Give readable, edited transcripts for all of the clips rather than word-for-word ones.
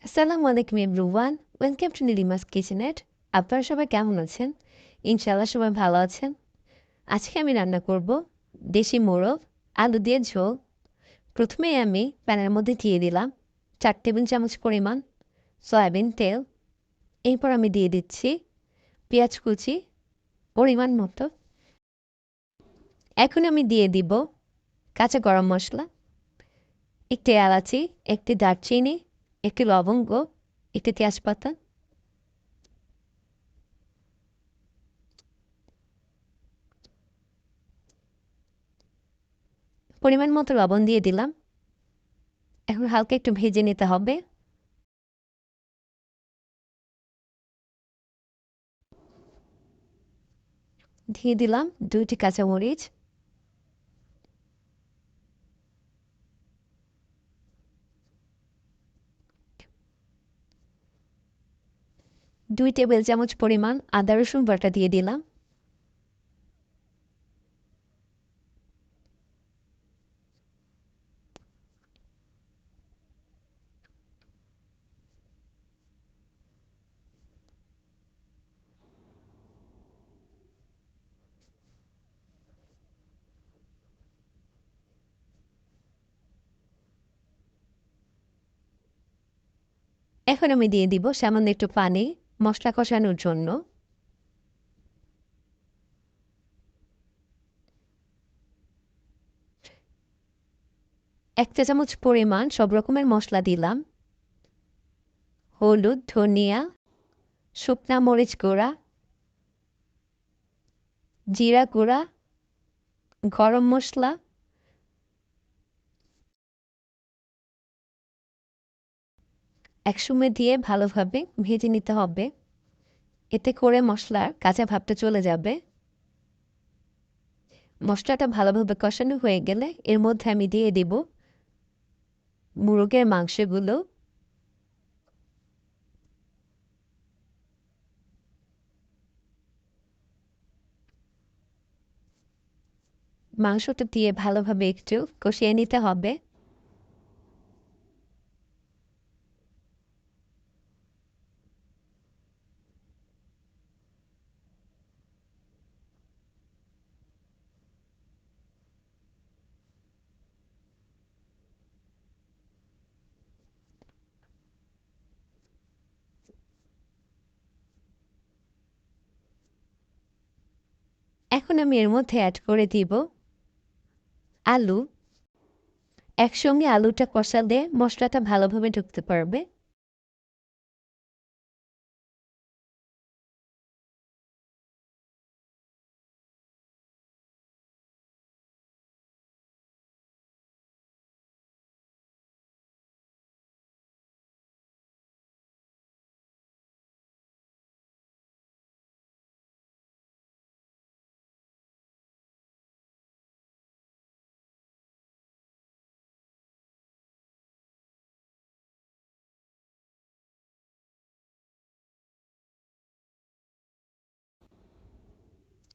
আসসালামু আলাইকুম everyone, welcome to নীলিমাস কিচেনেট। আপনারা সবাই কেমন আছেন? ইনশাআল্লাহ সবাই ভালো আছেন। আজকে আমি রান্না করব দেশি মোরগ আলু দিয়ে ঝোল। প্রথমেই আমি প্যানের মধ্যে দিয়ে দিলাম 4 টেবিল চামচ পরিমাণ সয়াবিন তেল। এরপর আমি দিয়ে দিচ্ছি পেঁয়াজ কুচি পরিমাণ মতো। এখন আমি দিয়ে দিব কাঁচা গরম মশলা, একটি এলাচি, একটি দারচিনি, একটি লবঙ্গ, একটি তেজপাতা। পরিমাণ মতো লবণ দিয়ে দিলাম। এখন হালকা একটু ভেজে নিতে হবে। দিয়ে দিলাম 2টি কাঁচামরিচ, 2 টেবিল চামচ পরিমাণ আদা রসুন বাটা দিয়ে দিলাম। এখন আমি দিয়ে দিব সামান্য একটু পানি মশলা কষানোর জন্য। এক চা চামচ পরিমাণ সব রকমের মশলা দিলাম। হলুদ, ধনিয়া, শুকনা মরিচ গুঁড়া, জিরা গুঁড়া, গরম মশলা। একসঙ্গে দিয়ে ভালোভাবে ভেজে নিতে হবে। এতে করে মশলার কাঁচা ভাবটা চলে যাবে। মশলাটা ভালোভাবে কষানো হয়ে গেলে এর মধ্যে আমি দিয়ে দিব মুরগের মাংসগুলো। মাংসটা দিয়ে ভালোভাবে একটু কষিয়ে নিতে হবে। এখন আমি এর মধ্যে অ্যাড করে দিব আলু। একসঙ্গে আলুটা কষালে মশলাটা ভালোভাবে ঢুকতে পারবে।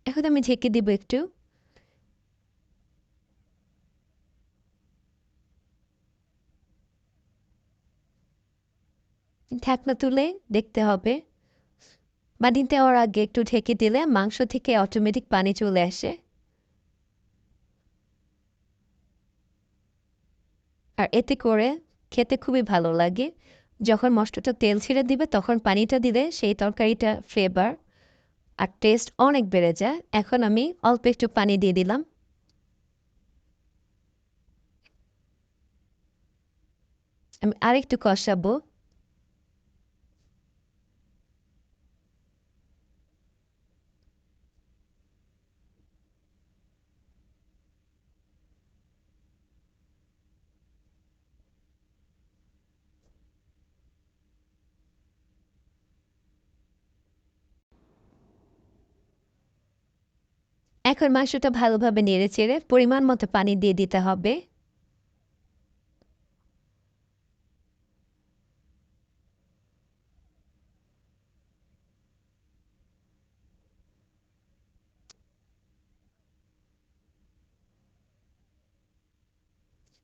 এখন আমি ঢেকে দিব একটু। ঢাকনা তুলে দেখতে হবে। পানি দেওয়ার আগে একটু ঢেকে দিলে মাংস থেকে অটোমেটিক পানি চলে আসে। আর এতে করে খেতে খুবই ভালো লাগে। যখন মশলাটা তেল ছেড়ে দিবে তখন পানিটা দিলে সেই তরকারিটা ফ্লেভার আর টেস্ট অনেক বেড়ে যায়। এখন আমি অল্প একটু পানি দিয়ে দিলাম। আমি আরেকটু কষাবো। এখন মাংসটা ভালোভাবে নেড়ে চেড়ে পরিমাণ মতো পানি দিয়ে দিতে হবে।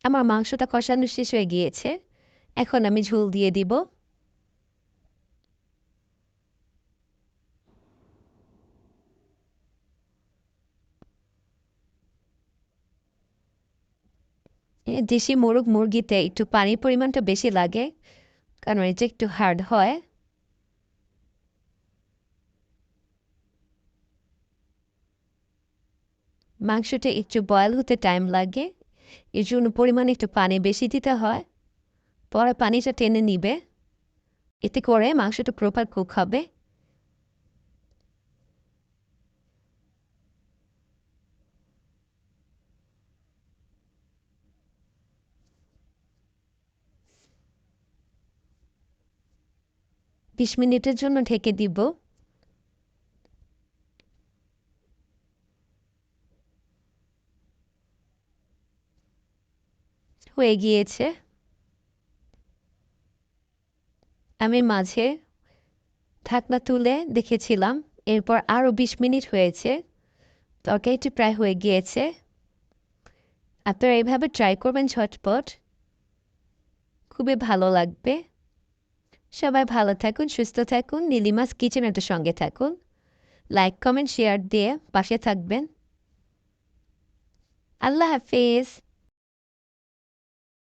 আমার মাংসটা কষানো শেষ হয়ে গিয়েছে। এখন আমি ঝোল দিয়ে দিব। দেশি মোরগ মুরগিতে একটু পানির পরিমাণটা বেশি লাগে, কারণ এটা একটু হার্ড হয়। মাংসটা একটু বয়েল হতে টাইম লাগে, এর জন্য পরিমাণে একটু পানি বেশি দিতে হয়। পরে পানিটা টেনে নিবে, এতে করে মাংসটা প্রপার কুক হবে। বিশ মিনিটের জন্য ঢেকে দিব। হয়ে গিয়েছে। আমি মাঝে ঢাকনা তুলে দেখেছিলাম, এরপর আরও ২০ মিনিট হয়েছে, তরকারিটি প্রায় হয়ে গিয়েছে। আপনারা এইভাবে ট্রাই করবেন ঝটপট, খুবই ভালো লাগবে। সবাই ভালো থাকুন, সুস্থ থাকুন, নীলিমাস কিচেনের সঙ্গে থাকুন। লাইক কমেন্ট শেয়ার দিয়ে পাশে থাকবেন। আল্লাহ হাফিজ।